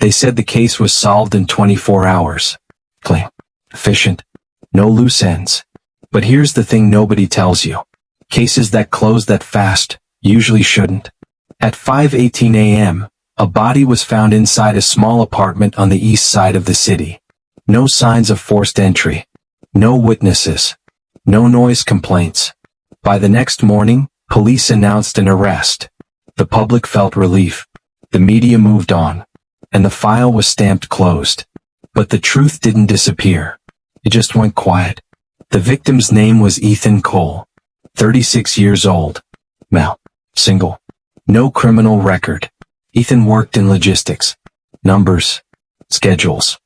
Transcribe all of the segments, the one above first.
They said the case was solved in 24 hours. Clean. Efficient. No loose ends. But here's the thing nobody tells you. Cases that close that fast usually shouldn't. At 5:18 a.m., a body was found inside a small apartment on the east side of the city. No signs of forced entry. No witnesses. No noise complaints. By the next morning, police announced an arrest. The public felt relief. The media moved on. And the file was stamped closed. But the truth didn't disappear. It just went quiet. The victim's name was Ethan Cole. 36 years old. Male. Single. No criminal record. Ethan worked in logistics. Numbers. Schedules.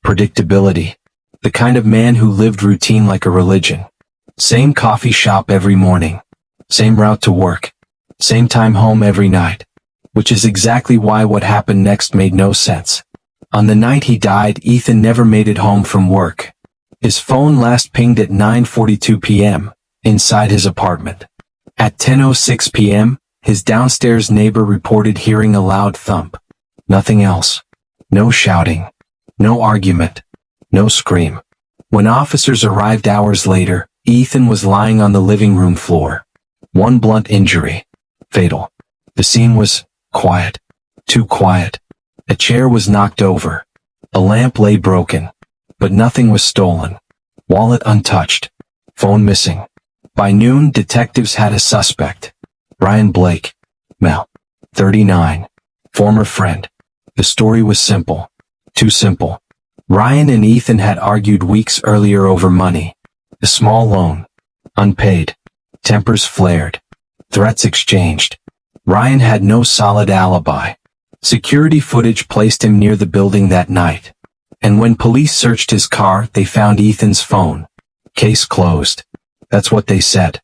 Predictability. The kind of man who lived routine like a religion. Same coffee shop every morning. Same route to work. Same time home every night. Which is exactly why what happened next made no sense. On the night he died, Ethan never made it home from work. His phone last pinged at 9:42 p.m. inside his apartment. At 10:06 p.m., his downstairs neighbor reported hearing a loud thump. Nothing else. No shouting. No argument. No scream. When officers arrived hours later, Ethan was lying on the living room floor. One blunt injury. Fatal. The scene was quiet. Too quiet. A chair was knocked over. A lamp lay broken. But nothing was stolen. Wallet untouched. Phone missing. By noon, detectives had a suspect. Ryan Blake. Male. 39. Former friend. The story was simple. Too simple. Ryan and Ethan had argued weeks earlier over money. A small loan. Unpaid. Tempers flared. Threats exchanged. Ryan had no solid alibi. Security footage placed him near the building that night. And when police searched his car, they found Ethan's phone. Case closed. That's what they said.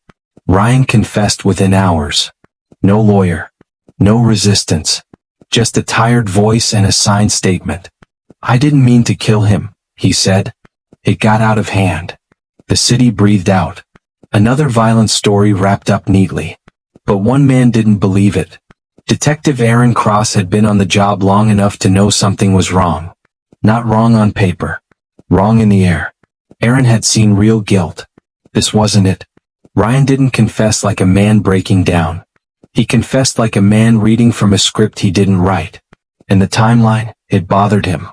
Ryan confessed within hours. No lawyer. No resistance. Just a tired voice and a signed statement. I didn't mean to kill him, he said. It got out of hand. The city breathed out. Another violent story wrapped up neatly. But one man didn't believe it. Detective Aaron Cross had been on the job long enough to know something was wrong. Not wrong on paper. Wrong in the air. Aaron had seen real guilt. This wasn't it. Ryan didn't confess like a man breaking down. He confessed like a man reading from a script he didn't write. And the timeline, it bothered him.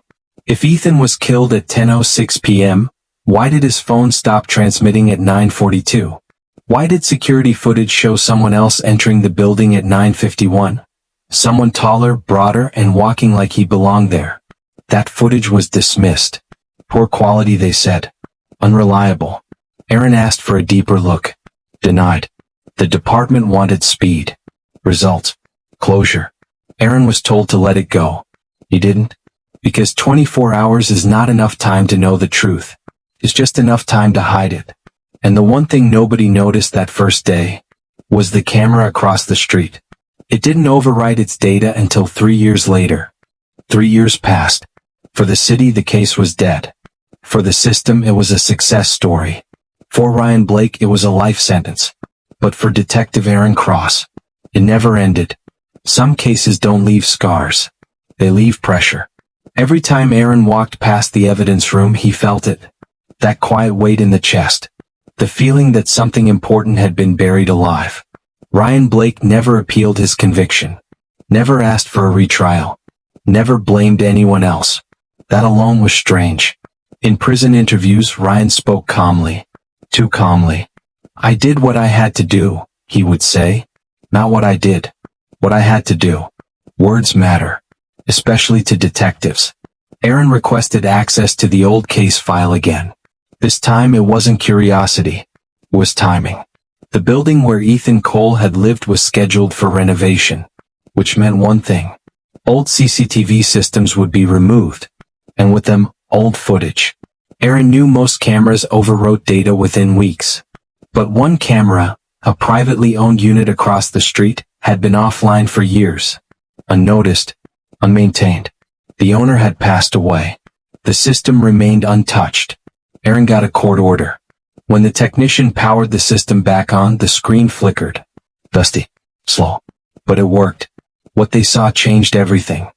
If Ethan was killed at 10:06 p.m., why did his phone stop transmitting at 9:42? Why did security footage show someone else entering the building at 9:51? Someone taller, broader, and walking like he belonged there. That footage was dismissed. Poor quality, they said. Unreliable. Aaron asked for a deeper look. Denied. The department wanted speed. Result. Closure. Aaron was told to let it go. He didn't. Because 24 hours is not enough time to know the truth. It's just enough time to hide it. And the one thing nobody noticed that first day was the camera across the street. It didn't overwrite its data until 3 years later. 3 years passed. For the city, the case was dead. For the system, it was a success story. For Ryan Blake, it was a life sentence. But for Detective Aaron Cross, it never ended. Some cases don't leave scars. They leave pressure. Every time Aaron walked past the evidence room, he felt it. That quiet weight in the chest. The feeling that something important had been buried alive. Ryan Blake never appealed his conviction. Never asked for a retrial. Never blamed anyone else. That alone was strange. In prison interviews, Ryan spoke calmly. Too calmly. I did what I had to do, he would say. Not what I did. What I had to do. Words matter. Especially to detectives. Aaron requested access to the old case file again. This time it wasn't curiosity. It was timing. The building where Ethan Cole had lived was scheduled for renovation. Which meant one thing. Old CCTV systems would be removed. And with them, old footage. Aaron knew most cameras overwrote data within weeks. But one camera, a privately owned unit across the street, had been offline for years. Unnoticed. Unmaintained. The owner had passed away. The system remained untouched. Aaron got a court order. When the technician powered the system back on, the screen flickered. Dusty. Slow. But it worked. What they saw changed everything.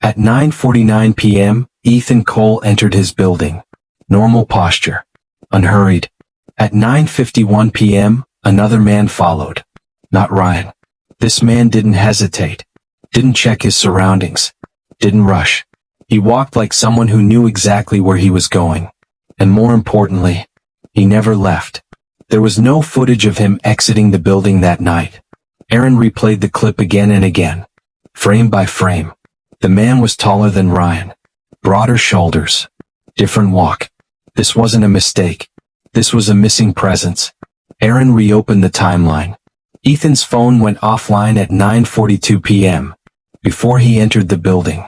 At 9:49 p.m., Ethan Cole entered his building. Normal posture. Unhurried. At 9:51 p.m., another man followed. Not Ryan. This man didn't hesitate. Didn't check his surroundings. Didn't rush. He walked like someone who knew exactly where he was going. And more importantly, he never left. There was no footage of him exiting the building that night. Aaron replayed the clip again and again. Frame by frame. The man was taller than Ryan. Broader shoulders. Different walk. This wasn't a mistake. This was a missing presence. Aaron reopened the timeline. Ethan's phone went offline at 9:42 p.m. before he entered the building,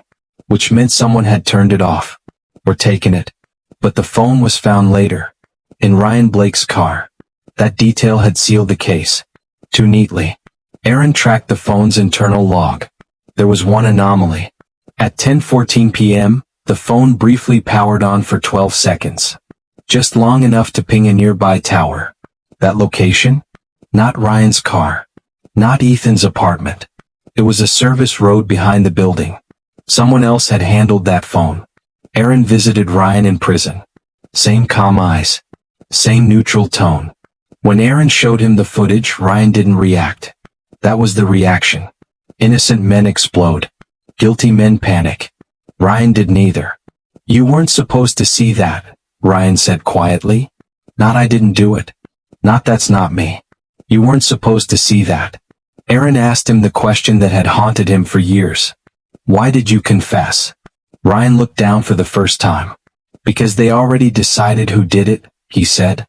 which meant someone had turned it off or taken it. But the phone was found later, in Ryan Blake's car. That detail had sealed the case too neatly. Aaron tracked the phone's internal log. There was one anomaly. At 10:14 p.m., the phone briefly powered on for 12 seconds. Just long enough to ping a nearby tower. That location? Not Ryan's car. Not Ethan's apartment. It was a service road behind the building. Someone else had handled that phone. Aaron visited Ryan in prison. Same calm eyes. Same neutral tone. When Aaron showed him the footage, Ryan didn't react. That was the reaction. Innocent men explode. Guilty men panic. Ryan did neither. You weren't supposed to see that, Ryan said quietly. Not I didn't do it. Not that's not me. You weren't supposed to see that. Aaron asked him the question that had haunted him for years. Why did you confess? Ryan looked down for the first time. Because they already decided who did it, he said.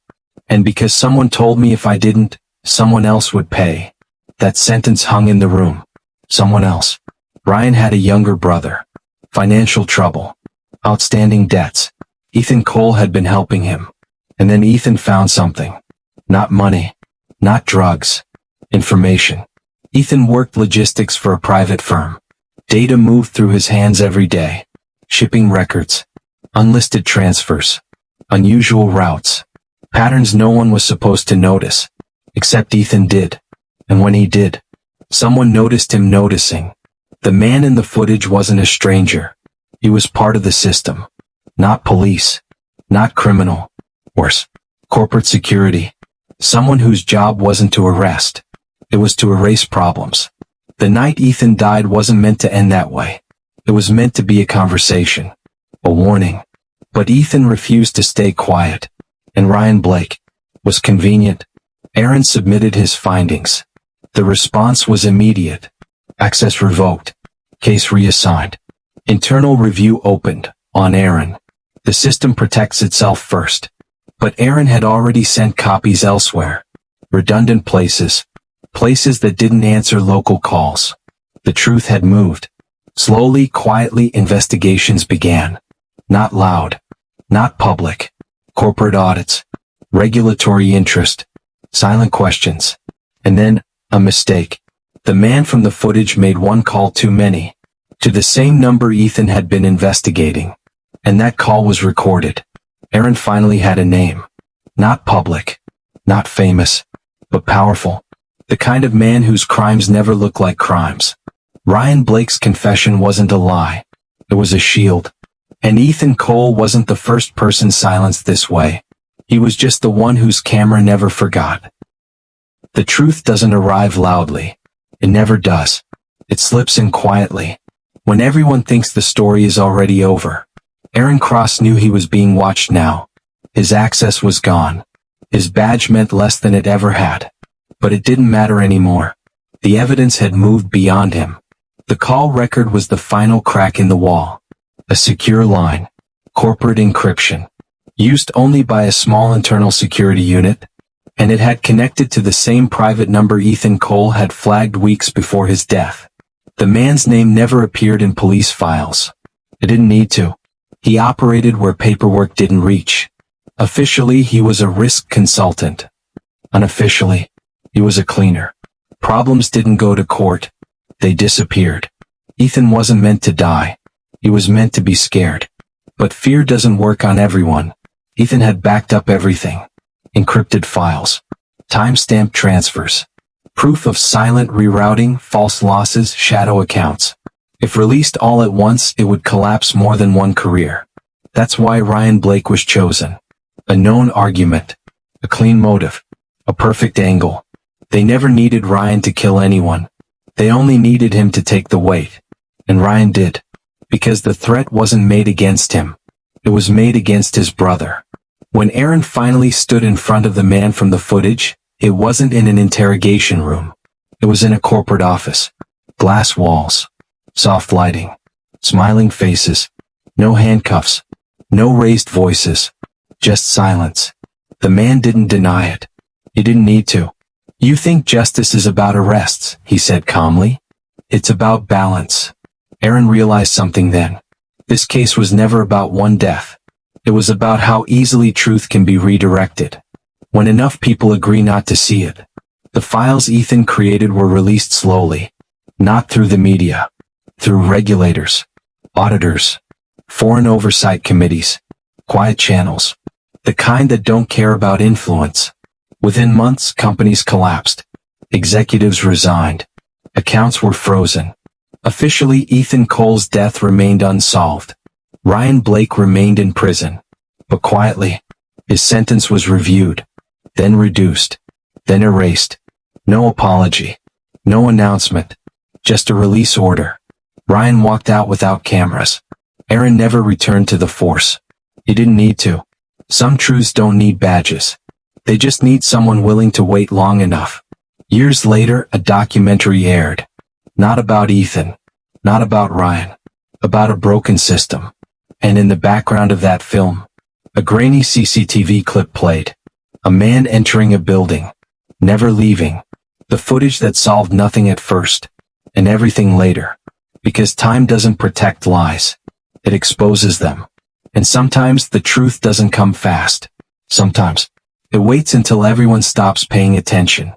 And because someone told me if I didn't, someone else would pay. That sentence hung in the room. Someone else. Ryan had a younger brother. Financial trouble. Outstanding debts. Ethan Cole had been helping him. And then Ethan found something. Not money. Not drugs. Information. Ethan worked logistics for a private firm. Data moved through his hands every day. Shipping records. Unlisted transfers. Unusual routes. Patterns no one was supposed to notice. Except Ethan did. And when he did, someone noticed him noticing. The man in the footage wasn't a stranger. He was part of the system. Not police. Not criminal. Worse. Corporate security. Someone whose job wasn't to arrest. It was to erase problems. The night Ethan died wasn't meant to end that way. It was meant to be a conversation. A warning. But Ethan refused to stay quiet. And Ryan Blake was convenient. Aaron submitted his findings. The response was immediate. Access revoked. Case reassigned. Internal review opened, on Aaron. The system protects itself first. But Aaron had already sent copies elsewhere. Redundant places. Places that didn't answer local calls. The truth had moved. Slowly, quietly, investigations began. Not loud. Not public. Corporate audits. Regulatory interest. Silent questions. And then, a mistake. The man from the footage made one call too many. To the same number Ethan had been investigating. And that call was recorded. Aaron finally had a name. Not public. Not famous. But powerful. The kind of man whose crimes never look like crimes. Ryan Blake's confession wasn't a lie. It was a shield. And Ethan Cole wasn't the first person silenced this way. He was just the one whose camera never forgot. The truth doesn't arrive loudly. It never does. It slips in quietly. When everyone thinks the story is already over. Aaron Cross knew he was being watched now. His access was gone. His badge meant less than it ever had. But it didn't matter anymore. The evidence had moved beyond him. The call record was the final crack in the wall. A secure line. Corporate encryption. Used only by a small internal security unit. And it had connected to the same private number Ethan Cole had flagged weeks before his death. The man's name never appeared in police files. It didn't need to. He operated where paperwork didn't reach. Officially, he was a risk consultant. Unofficially, he was a cleaner. Problems didn't go to court. They disappeared. Ethan wasn't meant to die. He was meant to be scared. But fear doesn't work on everyone. Ethan had backed up everything. Encrypted files. Timestamp transfers. Proof of silent rerouting, false losses, shadow accounts. If released all at once, it would collapse more than one career. That's why Ryan Blake was chosen. A known argument. A clean motive. A perfect angle. They never needed Ryan to kill anyone. They only needed him to take the weight. And Ryan did. Because the threat wasn't made against him. It was made against his brother. When Aaron finally stood in front of the man from the footage, it wasn't in an interrogation room. It was in a corporate office. Glass walls. Soft lighting. Smiling faces. No handcuffs. No raised voices. Just silence. The man didn't deny it. He didn't need to. You think justice is about arrests, he said calmly. It's about balance. Aaron realized something then. This case was never about one death. It was about how easily truth can be redirected. When enough people agree not to see it. The files Ethan created were released slowly. Not through the media. Through regulators. Auditors. Foreign oversight committees. Quiet channels. The kind that don't care about influence. Within months, companies collapsed. Executives resigned. Accounts were frozen. Officially, Ethan Cole's death remained unsolved. Ryan Blake remained in prison. But quietly, his sentence was reviewed. Then reduced. Then erased. No apology. No announcement. Just a release order. Ryan walked out without cameras. Aaron never returned to the force. He didn't need to. Some truths don't need badges. They just need someone willing to wait long enough. Years later, a documentary aired. Not about Ethan. Not about Ryan. About a broken system. And in the background of that film, a grainy CCTV clip played. A man entering a building. Never leaving. The footage that solved nothing at first. And everything later. Because time doesn't protect lies. It exposes them. And sometimes the truth doesn't come fast. Sometimes it waits until everyone stops paying attention.